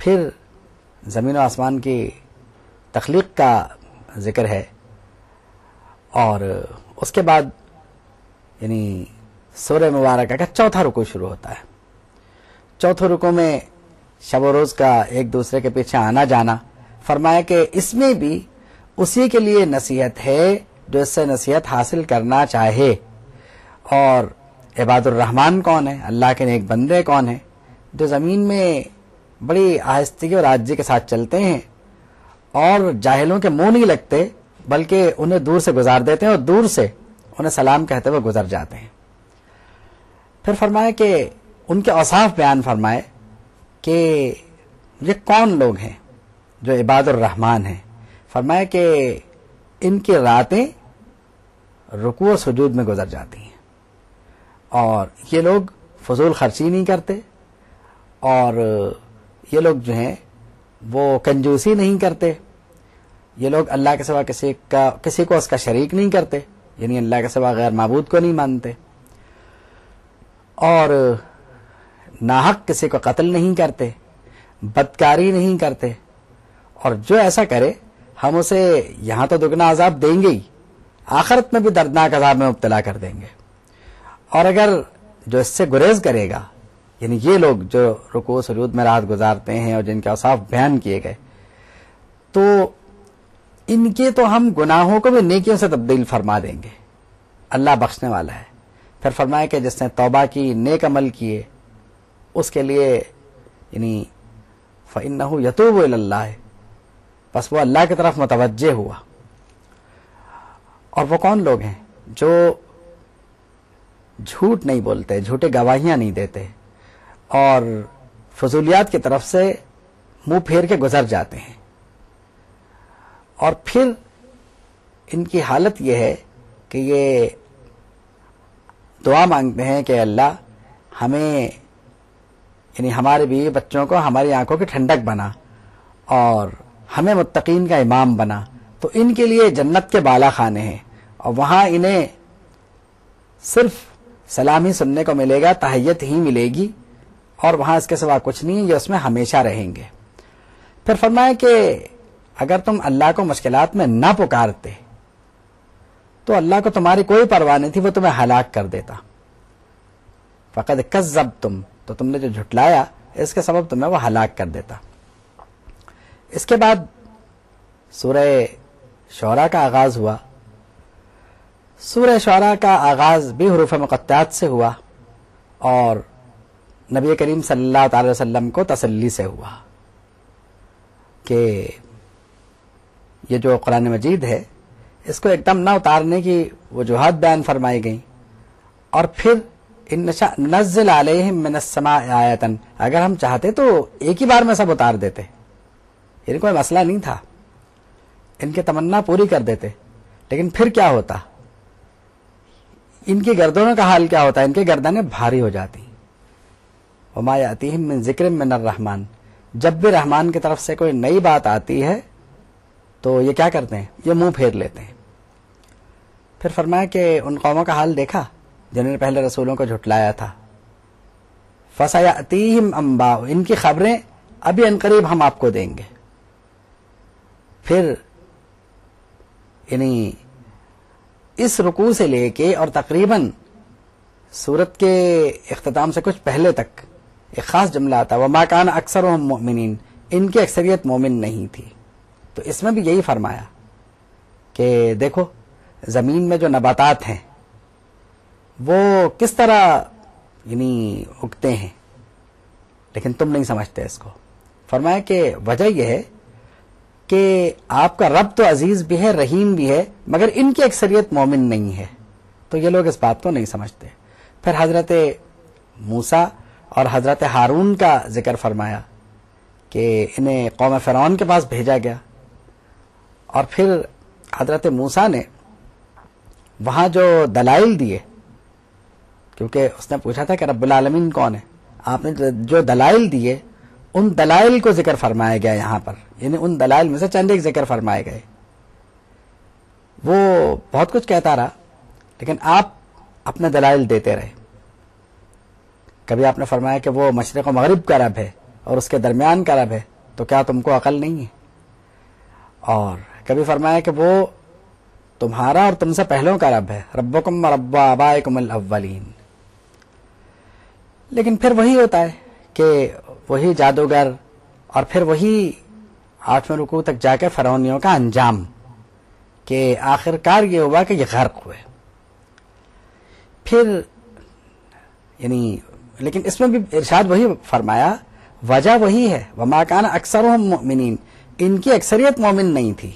پھر زمین و آسمان کی تخلیق کا ذکر ہے، اور اس کے بعد یعنی سورہ مبارکہ کا چوتھا رکوع شروع ہوتا ہے۔ چوتھے رکوع میں شب و روز کا ایک دوسرے کے پیچھے آنا جانا، فرمایا کہ اس میں بھی اسی کے لیے نصیحت ہے جو اس سے نصیحت حاصل کرنا چاہے۔ اور عباد الرحمن کون ہے؟ اللہ کے نیک بندے کون ہیں؟ جو زمین میں بڑی آہستگی اور عاجزی کے ساتھ چلتے ہیں اور جاہلوں کے منہ نہیں لگتے، بلکہ انہیں دور سے گزار دیتے ہیں اور دور سے انہیں سلام کہتے ہوئے گزر جاتے ہیں۔ پھر فرمایا کہ ان کے اوصاف بیان فرمائے کہ یہ کون لوگ ہیں جو عباد الرحمن ہیں۔ فرمایا کہ ان کی راتیں رکوع و سجود میں گزر جاتی ہیں، اور یہ لوگ فضول خرچی نہیں کرتے، اور یہ لوگ جو ہیں وہ کنجوسی نہیں کرتے، یہ لوگ اللہ کے سوا کسی کو اس کا شریک نہیں کرتے، یعنی اللہ کے سوا غیر معبود کو نہیں مانتے، اور ناحق کسی کو قتل نہیں کرتے، بدکاری نہیں کرتے، اور جو ایسا کرے ہم اسے یہاں تو دگنا عذاب دیں گے ہی، آخرت میں بھی دردناک عذاب میں مبتلا کر دیں گے۔ اور اگر جو اس سے گریز کرے گا، یعنی یہ لوگ جو رکوع سجود میں رات گزارتے ہیں اور جن کے اوصاف بیان کیے گئے، تو ان کے تو ہم گناہوں کو بھی نیکیوں سے تبدیل فرما دیں گے، اللہ بخشنے والا ہے۔ پھر فرمایا کہ جس نے توبہ کی، نیک عمل کیے، اس کے لیے یعنی فَإِنَّهُ يَتُوبُ إِلَى اللَّهِ، بس وہ اللہ کی طرف متوجہ ہوا۔ اور وہ کون لوگ ہیں؟ جو جھوٹ نہیں بولتے، جھوٹے گواہیاں نہیں دیتے، اور فضولیات کی طرف سے منہ پھیر کے گزر جاتے ہیں۔ اور پھر ان کی حالت یہ ہے کہ یہ دعا مانگتے ہیں کہ اللہ ہمیں یعنی ہمارے بیوی بچوں کو ہماری آنکھوں کی ٹھنڈک بنا اور ہمیں متقین کا امام بنا۔ تو ان کے لیے جنت کے بالا خانے ہیں، اور وہاں انہیں صرف سلام ہی سننے کو ملے گا، تحیت ہی ملے گی، اور وہاں اس کے سوا کچھ نہیں، یہ اس میں ہمیشہ رہیں گے۔ پھر فرمایا کہ اگر تم اللہ کو مشکلات میں نہ پکارتے تو اللہ کو تمہاری کوئی پرواہ نہیں تھی، وہ تمہیں ہلاک کر دیتا۔ فقد کذبتم، تو تم نے جو جھٹلایا اس کے سبب تمہیں وہ ہلاک کر دیتا۔ اس کے بعد سورہ شعراء کا آغاز ہوا۔ سورہ شعراء کا آغاز بھی حروف مقطعات سے ہوا، اور نبی کریم صلی اللہ تعالی وسلم کو تسلی سے ہوا کہ یہ جو قرآن مجید ہے اس کو ایک دم نہ اتارنے کی وجوہات بیان فرمائی گئیں، اور پھر ان نشاء ننزل علیہم من السماء آیۃ، اگر ہم چاہتے تو ایک ہی بار میں سب اتار دیتے، یعنی کوئی مسئلہ نہیں تھا، ان کی تمنا پوری کر دیتے۔ لیکن پھر کیا ہوتا؟ ان کی گردنوں کا حال کیا ہوتا ہے؟ ان کی گردنیں بھاری ہو جاتی۔ وما یأتیہم من ذکر من الرحمن، جب بھی رحمان کی طرف سے کوئی نئی بات آتی ہے تو یہ کیا کرتے ہیں؟ یہ منہ پھیر لیتے ہیں۔ پھر فرمایا کہ ان قوموں کا حال دیکھا جنہوں نے پہلے رسولوں کو جھٹلایا تھا۔ فَسَيَأْتِيهِمْ أَنْبَاءُ، ان کی خبریں ابھی عنقریب ہم آپ کو دیں گے۔ پھر یعنی اس رکوع سے لے کے اور تقریباً سورت کے اختتام سے کچھ پہلے تک ایک خاص جملہ آتا ہے، وَمَا كَانَ أَكْثَرُهُم مُؤْمِنِينَ، ان کی اکثریت مومن نہیں تھی۔ تو اس میں بھی یہی فرمایا کہ دیکھو زمین میں جو نباتات ہیں وہ کس طرح یعنی اگتے ہیں، لیکن تم نہیں سمجھتے اس کو۔ فرمایا کہ وجہ یہ ہے کہ آپ کا رب تو عزیز بھی ہے، رحیم بھی ہے، مگر ان کی اکثریت مومن نہیں ہے، تو یہ لوگ اس بات کو نہیں سمجھتے۔ پھر حضرت موسیٰ اور حضرت ہارون کا ذکر فرمایا کہ انہیں قوم فرعون کے پاس بھیجا گیا، اور پھر حضرت موسیٰ نے وہاں جو دلائل دیے، کیونکہ اس نے پوچھا تھا کہ رب العالمین کون ہے، آپ نے جو دلائل دیے ان دلائل کو ذکر فرمایا گیا یہاں پر، یعنی ان دلائل میں سے چند ایک ذکر فرمائے گئے۔ وہ بہت کچھ کہتا رہا، لیکن آپ اپنے دلائل دیتے رہے۔ کبھی آپ نے فرمایا کہ وہ مشرق و مغرب کا رب ہے اور اس کے درمیان کا رب ہے، تو کیا تم کو عقل نہیں ہے؟ اور کبھی فرمایا کہ وہ تمہارا اور تم سے پہلوں کا رب ہے، ربکم و رب آبائکم الاولین. لیکن پھر وہی ہوتا ہے کہ وہی جادوگر اور پھر وہی 8ویں رکوع تک جا کے فرعونیوں کا انجام، کہ آخر کار یہ ہوا کہ یہ غرق ہوئے. پھر یعنی لیکن اس میں بھی ارشاد وہی فرمایا، وجہ وہی ہے، وما کان اکثرهم مؤمنین، ان کی اکثریت مومن نہیں تھی.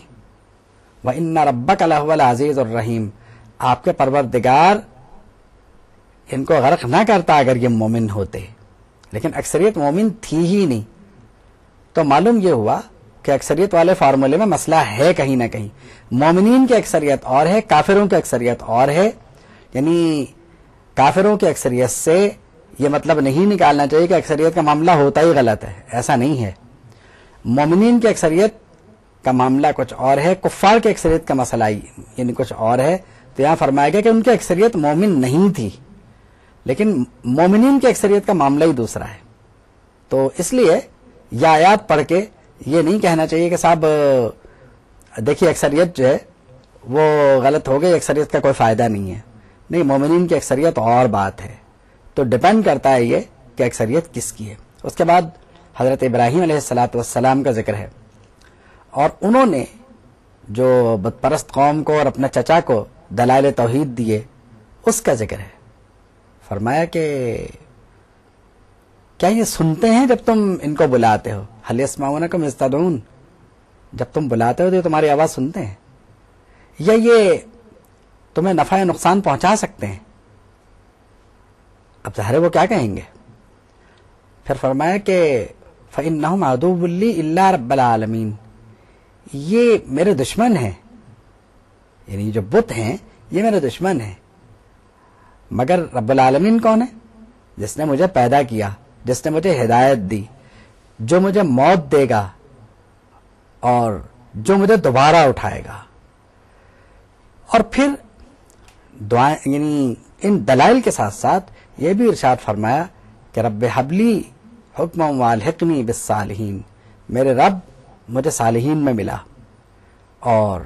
وان ربک لہو العزیز الرحیم، آپ کے پروردگار ان کو غرق نہ کرتا اگر یہ مومن ہوتے، لیکن اکثریت مومن تھی ہی نہیں. تو معلوم یہ ہوا کہ اکثریت والے فارمولے میں مسئلہ ہے کہیں نہ کہیں. مومنین کی اکثریت اور ہے، کافروں کی اکثریت اور ہے. یعنی کافروں کی اکثریت سے یہ مطلب نہیں نکالنا چاہیے کہ اکثریت کا معاملہ ہوتا ہی غلط ہے، ایسا نہیں ہے. مومنین کی اکثریت کا معاملہ کچھ اور ہے، کفار کی اکثریت کا مسئلہ یعنی کچھ اور ہے. تو یہاں فرمایا گیا کہ ان کی اکثریت مومن نہیں تھی، لیکن مومنین کی اکثریت کا معاملہ ہی دوسرا ہے. تو اس لیے یہ آیات پڑھ کے یہ نہیں کہنا چاہیے کہ صاحب دیکھیے اکثریت جو ہے وہ غلط ہو گئی، اکثریت کا کوئی فائدہ نہیں ہے. نہیں، مومنین کی اکثریت اور بات ہے. تو ڈپینڈ کرتا ہے یہ کہ اکثریت کس کی ہے. اس کے بعد حضرت ابراہیم علیہ السلام کا ذکر ہے، اور انہوں نے جو بت پرست قوم کو اور اپنا چچا کو دلائل توحید دیے، اس کا ذکر ہے. فرمایا کہ کیا یہ سنتے ہیں جب تم ان کو بلاتے ہو؟ هل يسمعونكم اذ تدعون، جب تم بلاتے ہو تو یہ تمہاری آواز سنتے ہیں، یا یہ تمہیں نفع یا نقصان پہنچا سکتے ہیں؟ اب ظاہر وہ کیا کہیں گے؟ پھر فرمایا کہ فَإِنَّهُمْ عَدُوٌّ لِّي إِلَّا رَبَّ الْعَالَمِينَ، یہ میرے دشمن ہیں، یعنی جو بت ہیں یہ میرے دشمن ہیں، مگر رب العالمین کون ہے؟ جس نے مجھے پیدا کیا، جس نے مجھے ہدایت دی، جو مجھے موت دے گا اور جو مجھے دوبارہ اٹھائے گا. اور پھر دعائیں یعنی ان دلائل کے ساتھ ساتھ یہ بھی ارشاد فرمایا کہ رب حبلی حکما والحقنی بالصالحین، میرے رب مجھے صالحین میں ملا، اور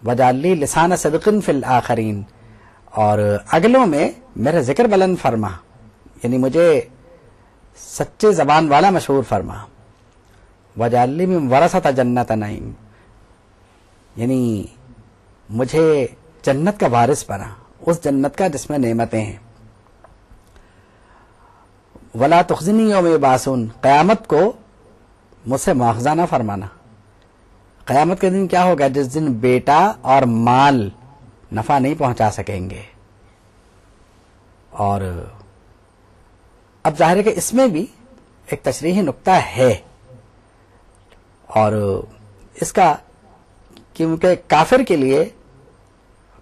وجعل لی لسان صدق فی الآخرین، اور اگلوں میں میرا ذکر بلند فرما، یعنی مجھے سچے زبان والا مشہور فرما. وجعل لی من ورثۃ جنت نعیم، یعنی مجھے جنت کا وارث بنا، اس جنت کا جس میں نعمتیں ہیں. ولا تخزنی یوم یبعثون، قیامت کو مجھ سے مواخذہ نہ فرمانا. قیامت کے دن کیا ہوگا؟ جس دن بیٹا اور مال نفع نہیں پہنچا سکیں گے. اور اب ظاہر ہے کہ اس میں بھی ایک تشریحی نقطہ ہے، اور اس کا کیونکہ کافر کے لیے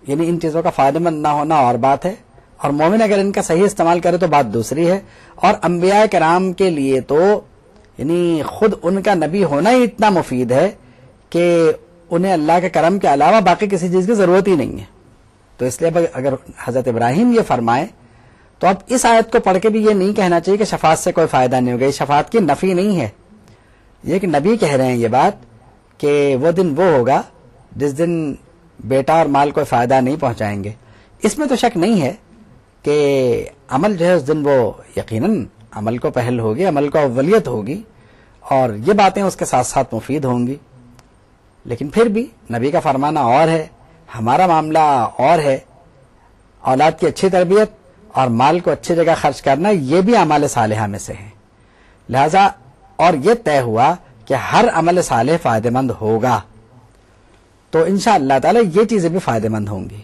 یعنی ان چیزوں کا فائدہ مند نہ ہونا اور بات ہے، اور مومن اگر ان کا صحیح استعمال کرے تو بات دوسری ہے. اور انبیاء کرام کے لیے تو یعنی خود ان کا نبی ہونا ہی اتنا مفید ہے کہ انہیں اللہ کے کرم کے علاوہ باقی کسی چیز کی ضرورت ہی نہیں ہے. تو اس لیے اگر حضرت ابراہیم یہ فرمائے تو اب اس آیت کو پڑھ کے بھی یہ نہیں کہنا چاہیے کہ شفاعت سے کوئی فائدہ نہیں ہوگا. یہ شفاعت کی نفی نہیں ہے، یہ کہ نبی کہہ رہے ہیں یہ بات کہ وہ دن وہ ہوگا جس دن بیٹا اور مال کوئی فائدہ نہیں پہنچائیں گے. اس میں تو شک نہیں ہے کہ عمل جو ہے اس دن وہ یقیناً عمل کو پہل ہوگی، عمل کو اولیت ہوگی، اور یہ باتیں اس کے ساتھ ساتھ مفید ہوں گی. لیکن پھر بھی نبی کا فرمانا اور ہے، ہمارا معاملہ اور ہے. اولاد کی اچھی تربیت اور مال کو اچھی جگہ خرچ کرنا یہ بھی اعمال صالحہ میں سے ہے. لہذا اور یہ طے ہوا کہ ہر عمل صالح فائدہ مند ہوگا، تو انشاءاللہ تعالی یہ چیزیں بھی فائدہ مند ہوں گی.